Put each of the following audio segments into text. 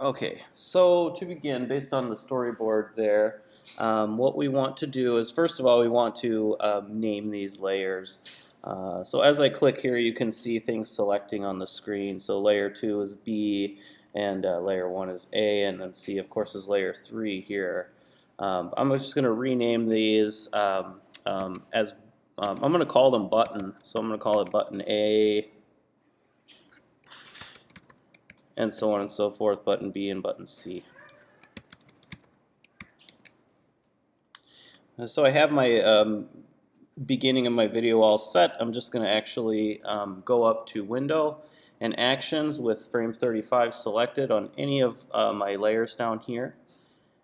Okay, so to begin, based on the storyboard there, what we want to do is, first of all, we want to name these layers. So as I click here, you can see things selecting on the screen. So layer 2 is B, and layer 1 is A, and then C, of course, is layer 3 here. I'm just going to rename these as, I'm going to call them button. So I'm going to call it button A, and so on and so forth, button B and button C. So I have my beginning of my video all set. I'm just going to actually go up to Window and Actions with frame 35 selected on any of my layers down here.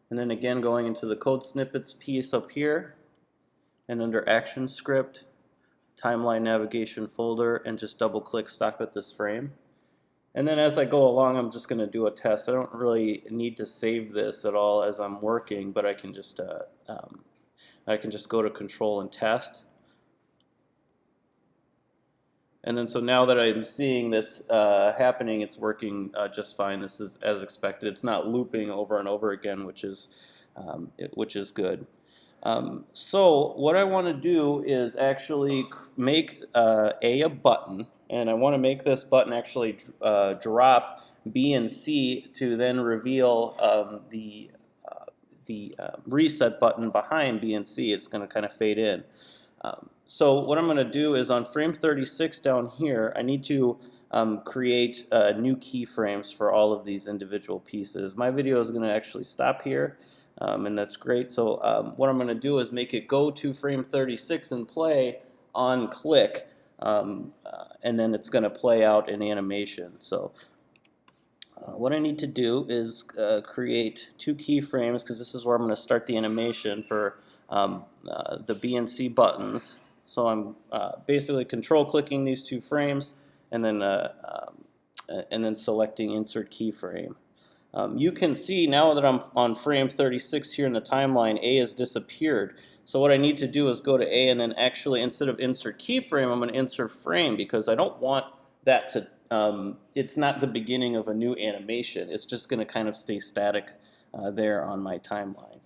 And then again going into the code snippets piece up here, and under Actionscript, timeline navigation folder, and just double click stop at this frame. And then as I go along, I'm just going to do a test. I don't really need to save this at all as I'm working, but I can just go to Control and Test. And then so now that I'm seeing this happening, it's working just fine. This is as expected. It's not looping over and over again, which is good. So what I want to do is actually make a button, and I want to make this button actually drop B and C to then reveal the reset button behind B and C. It's going to kind of fade in. So what I'm going to do is on frame 36 down here, I need to create new keyframes for all of these individual pieces. My video is going to actually stop here, and that's great. So what I'm going to do is make it go to frame 36 and play on click, and then it's going to play out an animation. So what I need to do is create two keyframes, because this is where I'm going to start the animation for the B and C buttons. So I'm basically control clicking these two frames and then selecting insert keyframe. You can see now that I'm on frame 36 here in the timeline, A has disappeared. So what I need to do is go to A and then actually, instead of insert keyframe, I'm going to insert frame, because I don't want that to it's not the beginning of a new animation. It's just going to kind of stay static there on my timeline.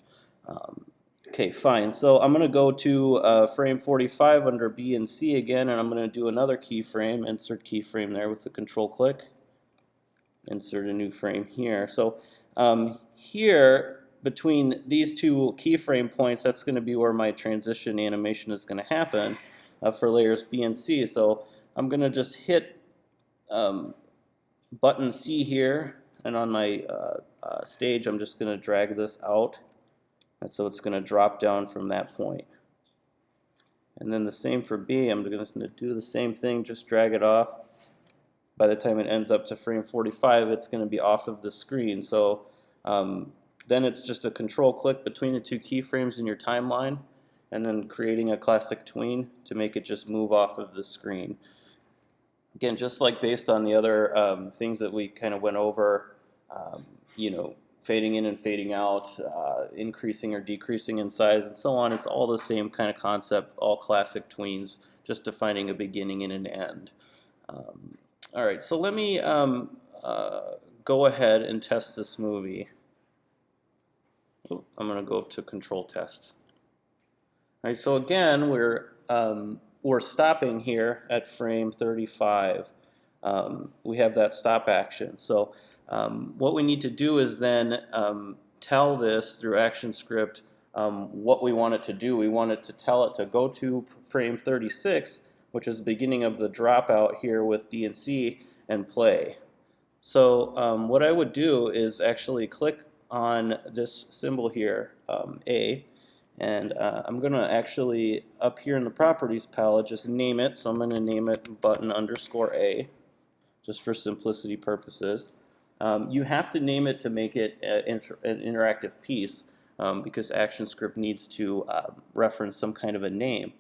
Okay, fine. So I'm going to go to frame 45 under B and C again, and I'm going to do another keyframe, insert keyframe there with the control click. Insert a new frame here. So here, between these two keyframe points, that's going to be where my transition animation is going to happen for layers B and C. So I'm going to just hit button C here, and on my stage I'm just going to drag this out, and so it's going to drop down from that point. And then the same for B. I'm going to do the same thing, just drag it off. By the time it ends up to frame 45, it's going to be off of the screen. So then it's just a control click between the two keyframes in your timeline, and then creating a classic tween to make it just move off of the screen. Again, just like based on the other things that we kind of went over, fading in and fading out, increasing or decreasing in size, and so on, it's all the same kind of concept, all classic tweens, just defining a beginning and an end. All right, so let me go ahead and test this movie. I'm going to go up to Control Test. All right, so again, we're stopping here at frame 35. We have that stop action. So what we need to do is then tell this through Actionscript what we want it to do. We want it to tell it to go to frame 36, which is the beginning of the dropout here with B and C, and play. So what I would do is actually click on this symbol here, A, and I'm going to actually, up here in the Properties palette, just name it. So I'm going to name it button underscore A, just for simplicity purposes. You have to name it to make it an interactive piece, because Actionscript needs to reference some kind of a name.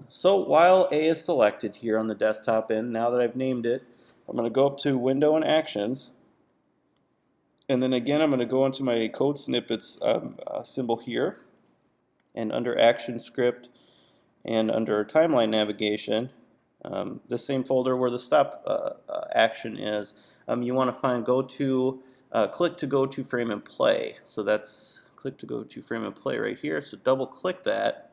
So while A is selected here on the desktop end, now that I've named it, I'm going to go up to Window and Actions. And then again, I'm going to go into my code snippets symbol here. And under Actionscript and under Timeline Navigation, the same folder where the stop action is, you want to go to click to go to frame and play. So that's click to go to frame and play right here. So double click that.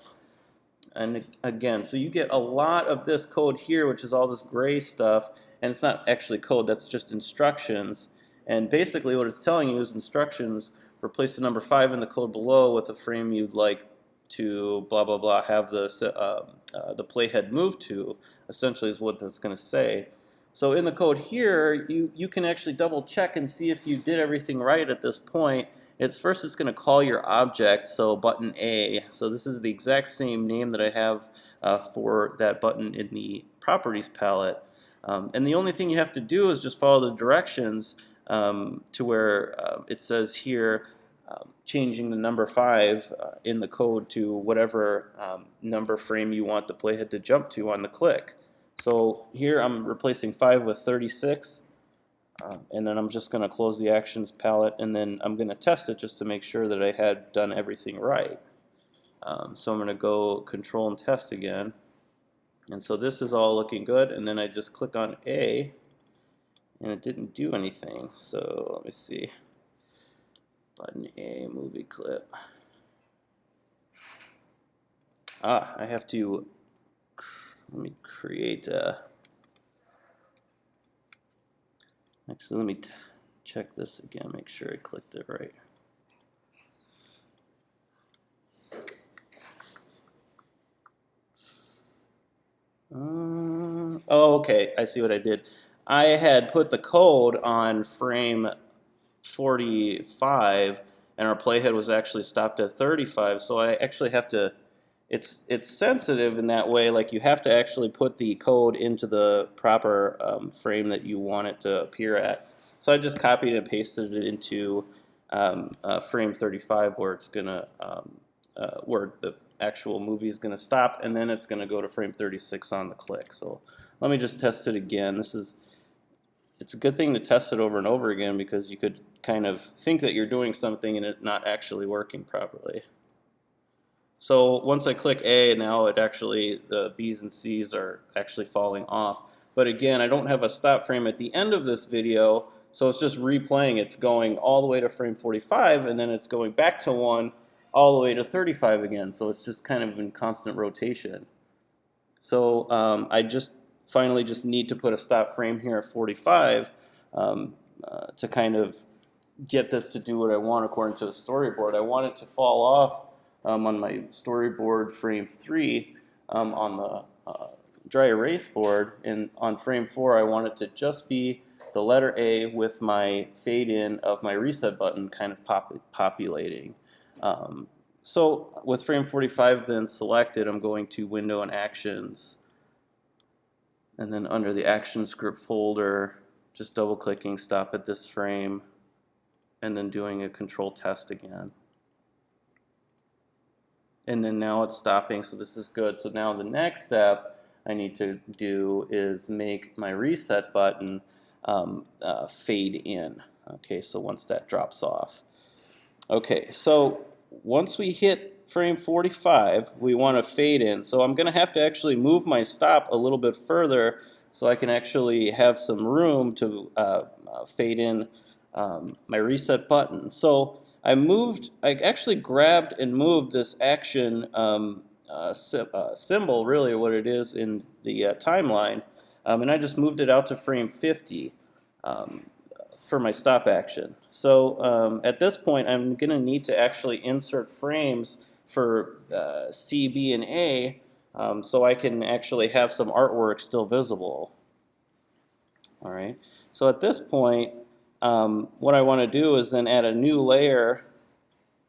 And again, so you get a lot of this code here, which is all this gray stuff, and it's not actually code, that's just instructions. And basically what it's telling you is instructions, replace the number 5 in the code below with a frame you'd like to blah blah blah have the playhead move to, essentially is what that's going to say. So in the code here, you can actually double check and see if you did everything right at this point. It's going to call your object, so button A. So this is the exact same name that I have for that button in the properties palette. And the only thing you have to do is just follow the directions to where it says here, changing the number 5 in the code to whatever number frame you want the playhead to jump to on the click. So here I'm replacing 5 with 36. And then I'm just going to close the actions palette, and then I'm going to test it just to make sure that I had done everything right. So I'm going to go control and test again. And so this is all looking good, and then I just click on A, and it didn't do anything. So let me see. Button A, movie clip. I have to, let me create actually, let me check this again, make sure I clicked it right. Oh, okay, I see what I did. I had put the code on frame 45, and our playhead was actually stopped at 35, so I actually have to, it's sensitive in that way, like you have to actually put the code into the proper frame that you want it to appear at. So I just copied and pasted it into frame 35 where it's gonna, where the actual movie is gonna stop, and then it's gonna go to frame 36 on the click. So let me just test it again. It's a good thing to test it over and over again, because you could kind of think that you're doing something and it not actually working properly. So once I click A, now it actually, the B's and C's are actually falling off. But again, I don't have a stop frame at the end of this video, so it's just replaying. It's going all the way to frame 45, and then it's going back to 1 all the way to 35 again. So it's just kind of in constant rotation. So I just finally just need to put a stop frame here at 45 to kind of get this to do what I want according to the storyboard. I want it to fall off on my storyboard frame 3 on the dry erase board, and on frame 4 I want it to just be the letter A with my fade in of my reset button kind of populating. So with frame 45 then selected, I'm going to Window and Actions, and then under the Actionscript folder, just double clicking, stop at this frame, and then doing a control test again. And then now it's stopping, so this is good. So now the next step I need to do is make my reset button fade in. Okay, so once that drops off. Okay, so once we hit frame 45, we want to fade in. So I'm going to have to actually move my stop a little bit further so I can actually have some room to fade in my reset button. So I actually grabbed and moved this action symbol, really what it is in the timeline, and I just moved it out to frame 50 for my stop action. So at this point, I'm going to need to actually insert frames for C, B, and A so I can actually have some artwork still visible. All right. So at this point, what I want to do is then add a new layer.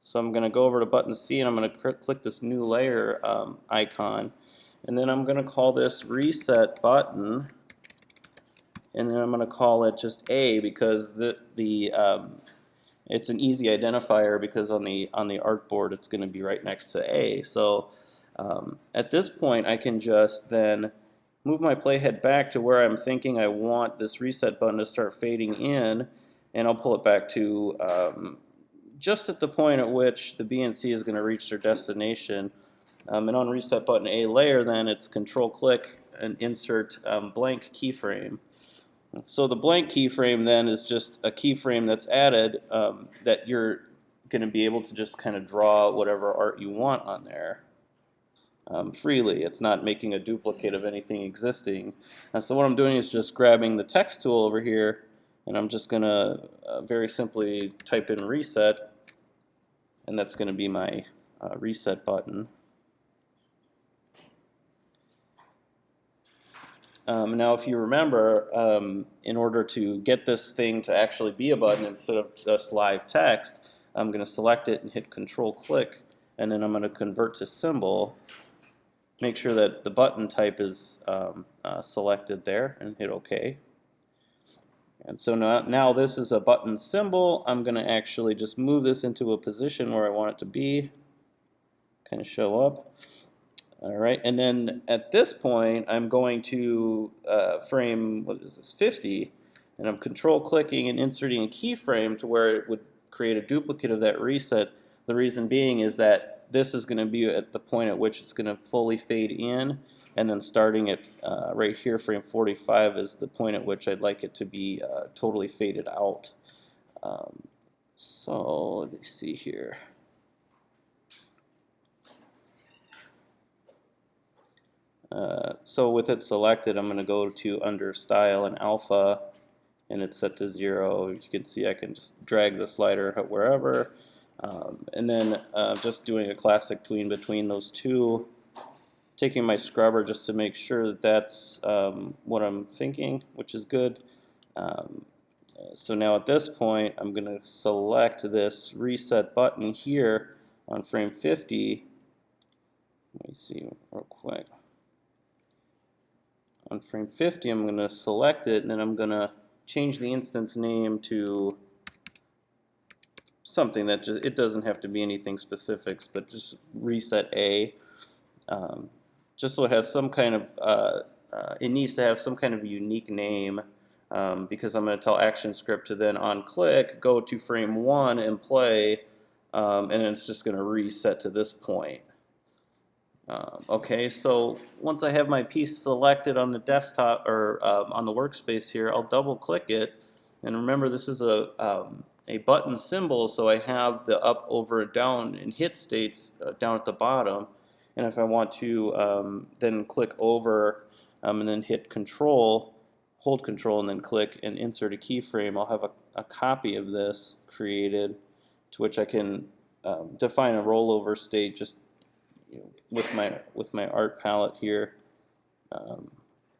So I'm going to go over to button C, and I'm going to click this new layer icon, and then I'm going to call this reset button, and then I'm going to call it just A, because it's an easy identifier, because on the artboard it's going to be right next to A. So at this point I can just then move my playhead back to where I'm thinking I want this reset button to start fading in, and I'll pull it back to just at the point at which the B and C is going to reach their destination. And on reset button A layer, then it's control click and insert blank keyframe. So the blank keyframe then is just a keyframe that's added that you're going to be able to just kind of draw whatever art you want on there freely. It's not making a duplicate of anything existing. And so what I'm doing is just grabbing the text tool over here, and I'm just going to very simply type in reset, and that's going to be my reset button. Now, if you remember, in order to get this thing to actually be a button instead of just live text, I'm going to select it and hit Control-click, and then I'm going to convert to symbol. Make sure that the button type is selected there, and hit OK. And so now this is a button symbol. I'm going to actually just move this into a position where I want it to be, kind of show up. All right, and then at this point, I'm going to frame, what is this, 50, and I'm control-clicking and inserting a keyframe to where it would create a duplicate of that reset. The reason being is that this is going to be at the point at which it's going to fully fade in, and then starting at right here, frame 45, is the point at which I'd like it to be totally faded out. So let me see here. So with it selected, I'm going to go to under Style and Alpha, and it's set to 0. You can see I can just drag the slider wherever, and then just doing a classic tween between those two, taking my scrubber just to make sure that that's what I'm thinking, which is good. So now at this point, I'm going to select this reset button here on frame 50. Let me see real quick. On frame 50, I'm going to select it, and then I'm going to change the instance name to something that just, it doesn't have to be anything specific, but just reset A. Just so it has some kind of, it needs to have some kind of unique name, because I'm going to tell Actionscript to then on click, go to frame 1 and play, and then it's just going to reset to this point. Okay, so once I have my piece selected on the desktop or on the workspace here, I'll double click it, and remember this is a button symbol, so I have the up, over, and down and hit states down at the bottom, and if I want to then click over and then hit Control, hold Control, and then click and insert a keyframe, I'll have a copy of this created to which I can define a rollover state just with my art palette here,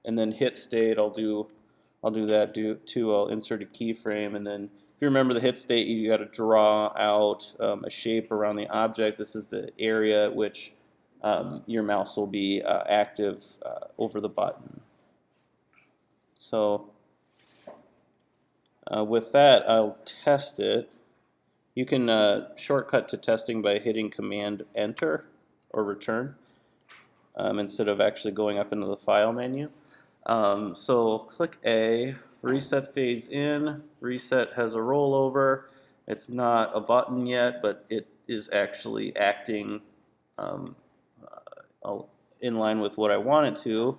and then hit state. I'll do that too. I'll insert a keyframe, and then if you remember the hit state, you got to draw out a shape around the object. This is the area at which your mouse will be active over the button. So with that, I'll test it. You can shortcut to testing by hitting Command Enter or Return instead of actually going up into the File menu. So click A, reset fades in, reset has a rollover. It's not a button yet, but it is actually acting in line with what I want it to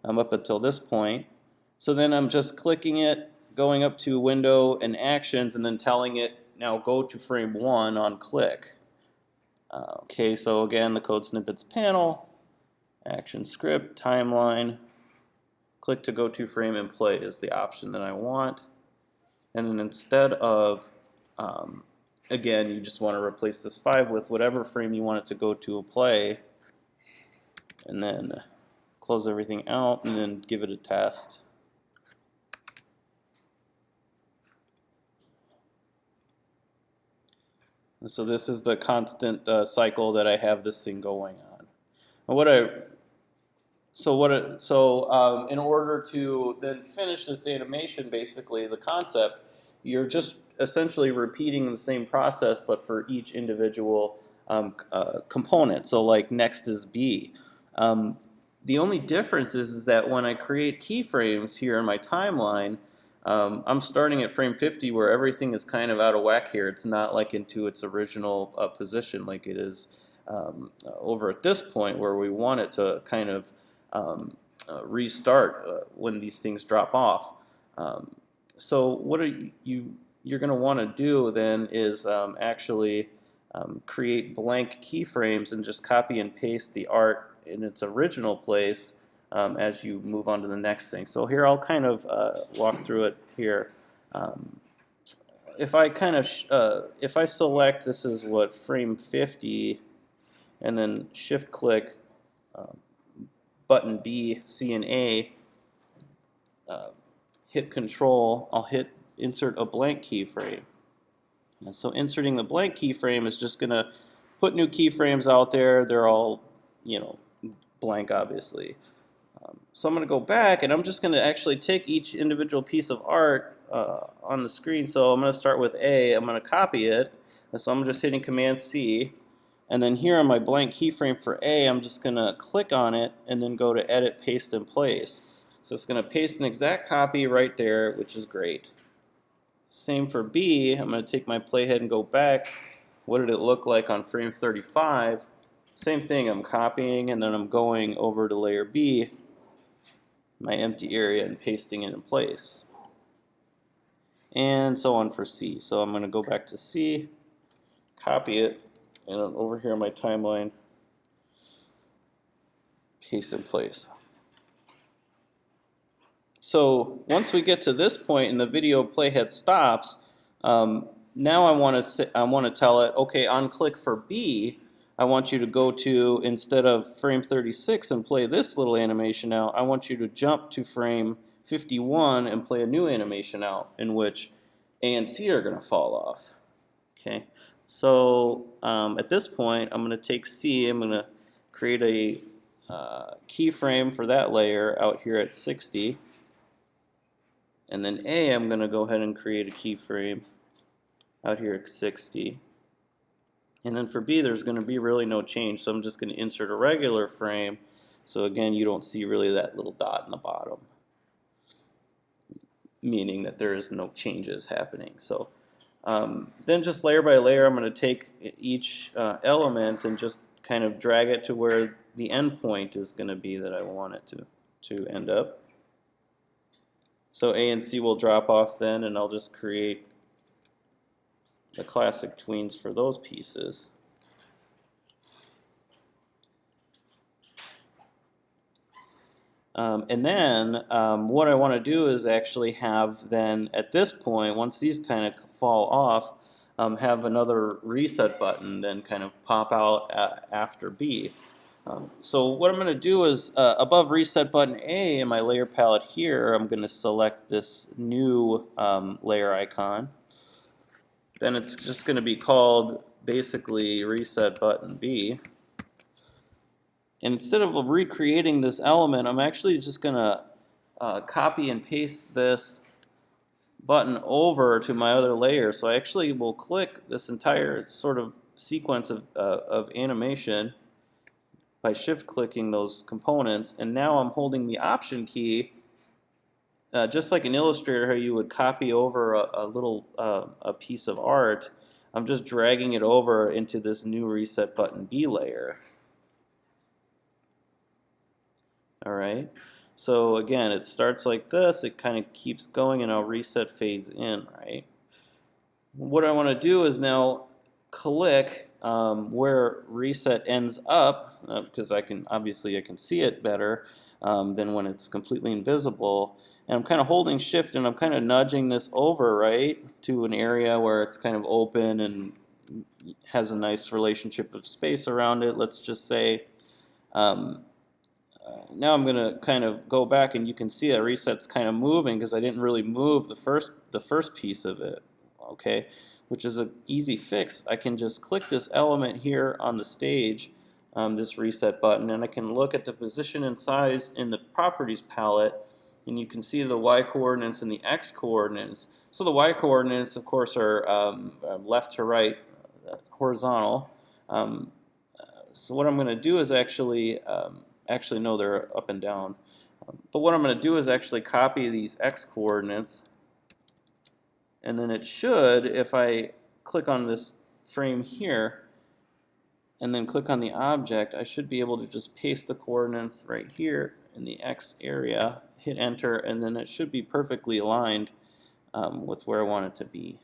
up until this point. So then I'm just clicking it, going up to Window and Actions, and then telling it now go to frame 1 on click. Okay, so again, the code snippets panel, Actionscript, timeline, click to go to frame and play is the option that I want. And then instead of, again, you just want to replace this 5 with whatever frame you want it to go to play, and then close everything out and then give it a test. And so this is the constant cycle that I have this thing going on. And in order to then finish this animation, basically the concept, you're just essentially repeating the same process, but for each individual component. So like next is B. The only difference is that when I create keyframes here in my timeline, I'm starting at frame 50 where everything is kind of out of whack here. It's not like into its original position like it is over at this point where we want it to kind of restart when these things drop off. So what you're going to want to do then is actually create blank keyframes and just copy and paste the art in its original place as you move on to the next thing. So here I'll kind of walk through it here. If I if I select, this is what, frame 50, and then shift click button B, C, and A, hit Control, I'll hit insert a blank keyframe. And so inserting the blank keyframe is just going to put new keyframes out there. They're all, blank, obviously. So I'm going to go back, and I'm just going to actually take each individual piece of art on the screen. So I'm going to start with A. I'm going to copy it. And so I'm just hitting Command C. And then here on my blank keyframe for A, I'm just going to click on it and then go to Edit, Paste, and Place. So it's going to paste an exact copy right there, which is great. Same for B. I'm going to take my playhead and go back. What did it look like on frame 35? Same thing, I'm copying and then I'm going over to layer B, my empty area, and pasting it in place. And so on for C. So I'm going to go back to C, copy it, and over here on my timeline, paste in place. So once we get to this point and the video playhead stops, now I want to tell it, okay, on click for B, I want you to go to, instead of frame 36 and play this little animation out, I want you to jump to frame 51 and play a new animation out in which A and C are going to fall off. Okay, so at this point, I'm going to take C, I'm going to create a keyframe for that layer out here at 60. And then A, I'm going to go ahead and create a keyframe out here at 60. And then for B, there's going to be really no change, so I'm just going to insert a regular frame. So again, you don't see really that little dot in the bottom, meaning that there is no changes happening. So then just layer by layer, I'm going to take each element and just kind of drag it to where the end point is going to be that I want it to end up. So A and C will drop off then, and I'll just create the classic tweens for those pieces. And then what I want to do is actually have then, at this point, once these kind of fall off, have another reset button then kind of pop out after B. So what I'm going to do is above reset button A in my layer palette here, I'm going to select this new layer icon. Then it's just going to be called basically reset button B. And instead of recreating this element, I'm actually just going to copy and paste this button over to my other layer. So I actually will click this entire sort of sequence of animation by shift-clicking those components, and now I'm holding the Option key, just like in Illustrator how you would copy over a little a piece of art. I'm just dragging it over into this new Reset Button B layer. Alright, so again, it starts like this, it kind of keeps going, and now reset fades in, right? What I want to do is now click where reset ends up, because obviously I can see it better than when it's completely invisible. And I'm kind of holding shift and I'm kind of nudging this over, right, to an area where it's kind of open and has a nice relationship of space around it. Let's just say now I'm going to kind of go back, and you can see that reset's kind of moving because I didn't really move the first piece of it, okay, which is an easy fix. I can just click this element here on the stage, this reset button, and I can look at the position and size in the properties palette, and you can see the y coordinates and the x coordinates. So the y coordinates, of course, are left to right, horizontal. So what I'm going to do is actually no, they're up and down. But what I'm going to do is actually copy these x coordinates, and then it should, if I click on this frame here and then click on the object, I should be able to just paste the coordinates right here in the x area hit enter, and then it should be perfectly aligned with where I want it to be.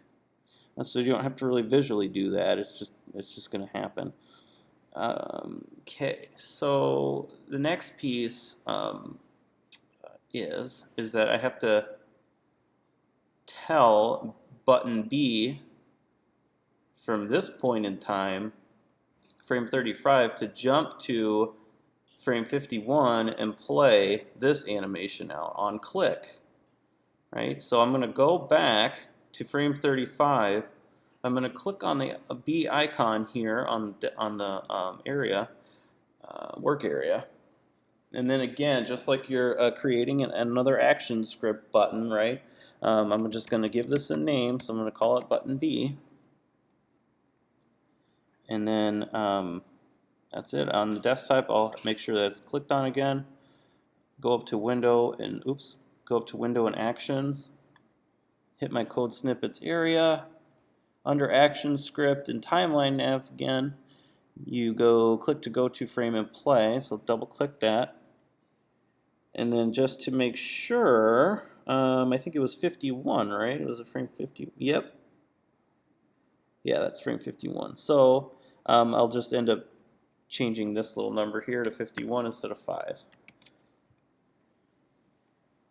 And so you don't have to really visually do that. It's just going to happen. Okay, so the next piece is that I have to tell button B from this point in time, frame 35, to jump to frame 51 and play this animation out on click. Right? So I'm going to go back to frame 35. I'm going to click on the B icon here on the area, work area. And then again, just like you're creating another ActionScript button, right? I'm just going to give this a name, so I'm going to call it button B. And then that's it. On the desktop, I'll make sure that it's clicked on again. Go up to Window and go up to Window and Actions. Hit my code snippets area. Under ActionScript and Timeline Nav again, you click to go to frame and play. So double click that. And then just to make sure, I think it was 51, right? It was a frame 50. Yep. Yeah, that's frame 51. So I'll just end up changing this little number here to 51 instead of 5.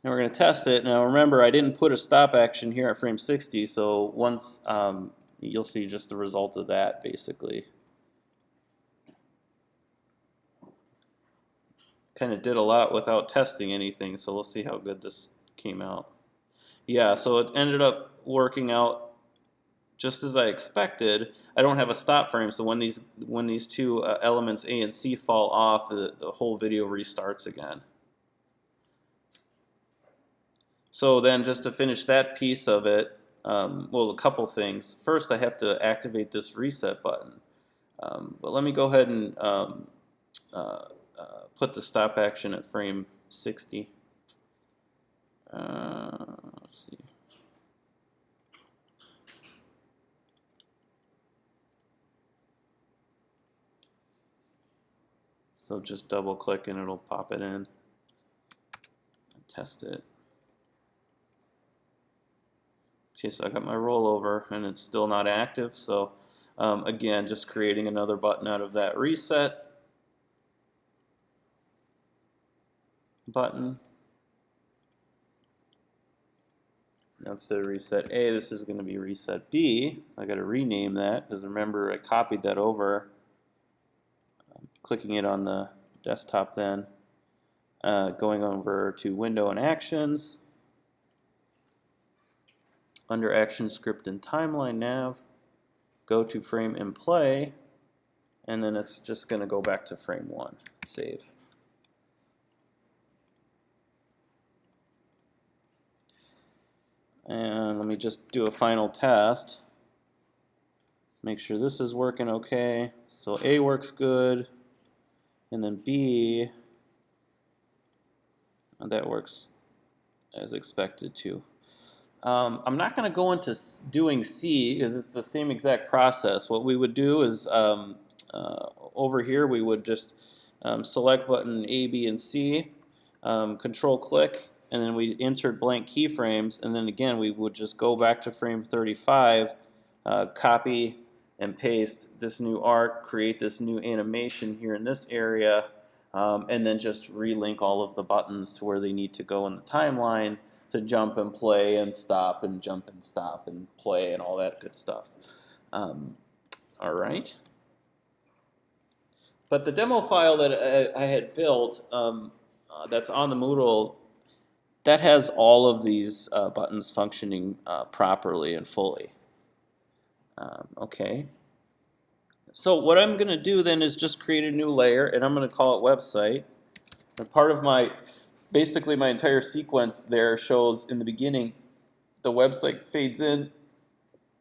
Now we're going to test it. Now remember, I didn't put a stop action here at frame 60, so once you'll see just the result of that basically. Kind of did a lot without testing anything, so we'll see how good this came out. Yeah, so it ended up working out just as I expected. I don't have a stop frame, so when these two elements A and C fall off, the whole video restarts again. So then just to finish that piece of it, well, a couple things. First, I have to activate this reset button. But let me go ahead and put the stop action at frame 60. Let's see. So just double click and it'll pop it in. Test it. Okay, so I got my rollover and it's still not active, so again, just creating another button out of that reset button. Now instead of reset A, this is going to be reset B. I got to rename that because remember I copied that over. Clicking it on the desktop then, going over to Window and Actions. Under ActionScript and Timeline Nav, go to Frame and Play, and then it's just going to go back to frame 1. Save. And let me just do a final test. Make sure this is working okay. So A works good, and then B, that works as expected too. I'm not going to go into doing C because it's the same exact process. What we would do is over here we would just select button A, B, and C, control click, and then we insert blank keyframes, and then again we would just go back to frame 35, copy and paste this new arc, create this new animation here in this area, and then just relink all of the buttons to where they need to go in the timeline to jump and play and stop and jump and stop and play and all that good stuff. All right. But the demo file that I had built that's on the Moodle, that has all of these buttons functioning properly and fully. Okay. So what I'm going to do then is just create a new layer, and I'm going to call it website. And part of basically my entire sequence there shows in the beginning the website fades in,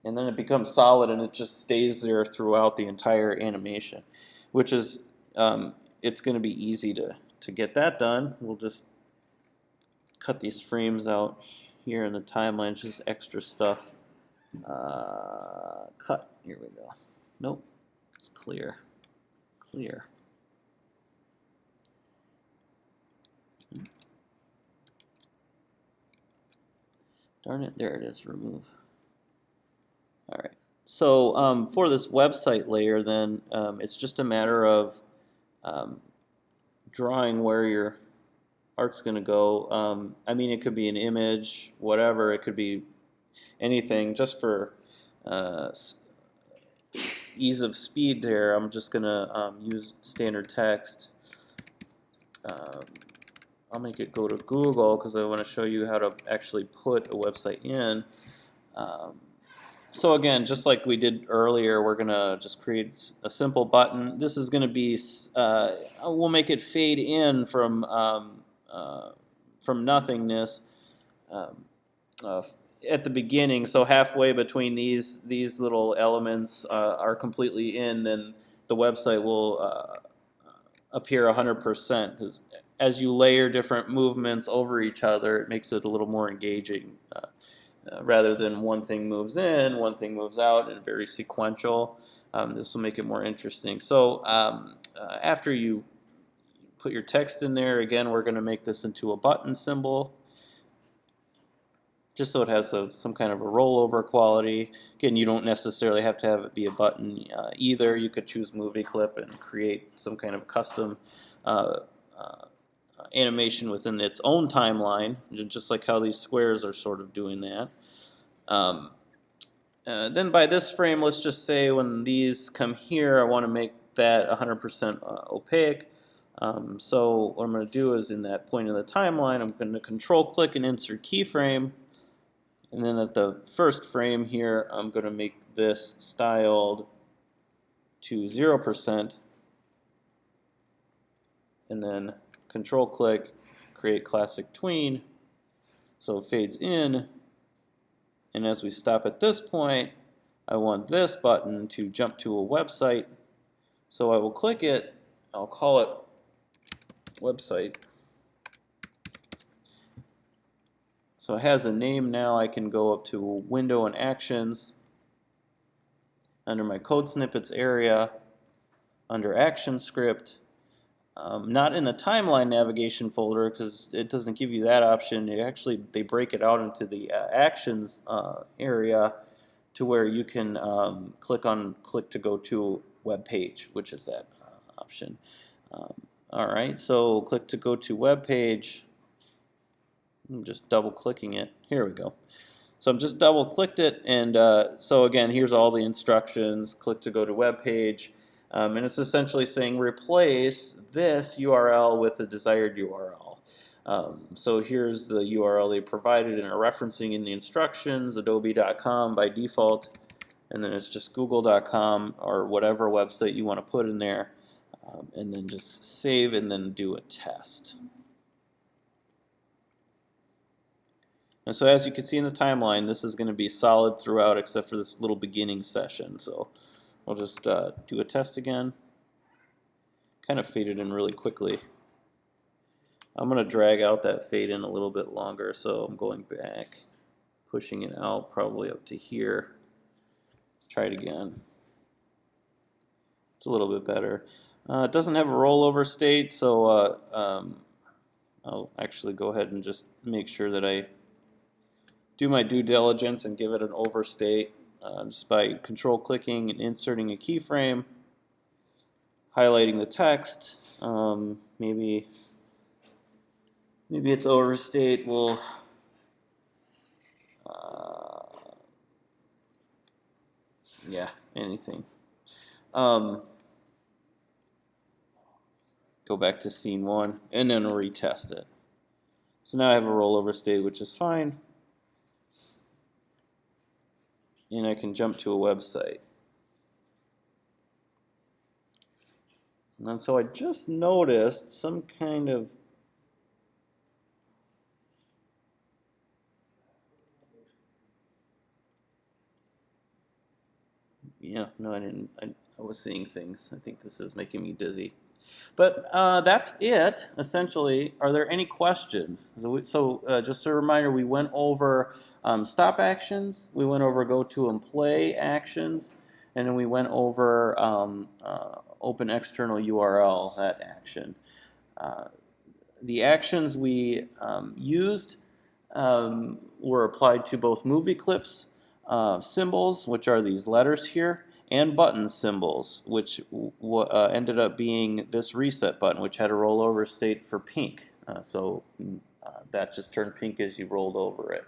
and then it becomes solid, and it just stays there throughout the entire animation, which is it's going to be easy to get that done. We'll just cut these frames out here in the timeline, just extra stuff. Cut. Here we go. Nope. It's clear. Clear. Darn it, there it is, remove. All right. So for this website layer, then it's just a matter of drawing where your art's going to go. I mean, it could be an image, whatever. It could be anything. Just for ease of speed there, I'm just going to use standard text. I'll make it go to Google because I want to show you how to actually put a website in. So again, just like we did earlier, we're going to just create a simple button. This is going to be, we'll make it fade in from nothingness at the beginning. So halfway between these little elements are completely in, then the website will appear 100%. Because as you layer different movements over each other, it makes it a little more engaging. Rather than one thing moves in, one thing moves out, and very sequential. This will make it more interesting. So after you put your text in there, again, we're going to make this into a button symbol, just so it has some kind of a rollover quality. Again, you don't necessarily have to have it be a button either. You could choose movie clip and create some kind of custom animation within its own timeline, just like how these squares are sort of doing that. Then by this frame, let's just say when these come here, I want to make that 100% opaque. So what I'm going to do is in that point in the timeline, I'm going to control click and insert keyframe. And then at the first frame here, I'm going to make this styled to 0%. And then control click, create classic tween. So it fades in. And as we stop at this point, I want this button to jump to a website. So I will click it. I'll call it website. So it has a name now. I can go up to Window and Actions. Under my code snippets area, under Actionscript. Not in the timeline navigation folder because it doesn't give you that option. They break it out into the actions area to where you can click to go to web page, which is that option. All right, so click to go to web page. I'm just double clicking it. Here we go. So I'm just double clicked it, and so again, here's all the instructions. Click to go to web page. And it's essentially saying replace this URL with the desired URL. So here's the URL they provided and are referencing in the instructions, adobe.com by default, and then it's just google.com or whatever website you want to put in there, and then just save and then do a test. And so as you can see in the timeline, this is going to be solid throughout except for this little beginning session. So I'll just do a test again. Kind of faded in really quickly. I'm going to drag out that fade in a little bit longer, so I'm going back, pushing it out probably up to here. Try it again. It's a little bit better. It doesn't have a rollover state, so I'll actually go ahead and just make sure that I do my due diligence and give it an overstate. Just by control clicking and inserting a keyframe, highlighting the text. Maybe it's overstate. We'll yeah, anything. Go back to scene 1 and then retest it. So now I have a rollover state, which is fine. And I can jump to a website. And so I just noticed some kind of no, I didn't. I was seeing things. I think this is making me dizzy. But that's it, essentially. Are there any questions? So just a reminder, we went over stop actions, we went over go to and play actions, and then we went over open external URL, that action. The actions we used were applied to both movie clips symbols, which are these letters here, and button symbols, which ended up being this reset button, which had a rollover state for pink. So that just turned pink as you rolled over it.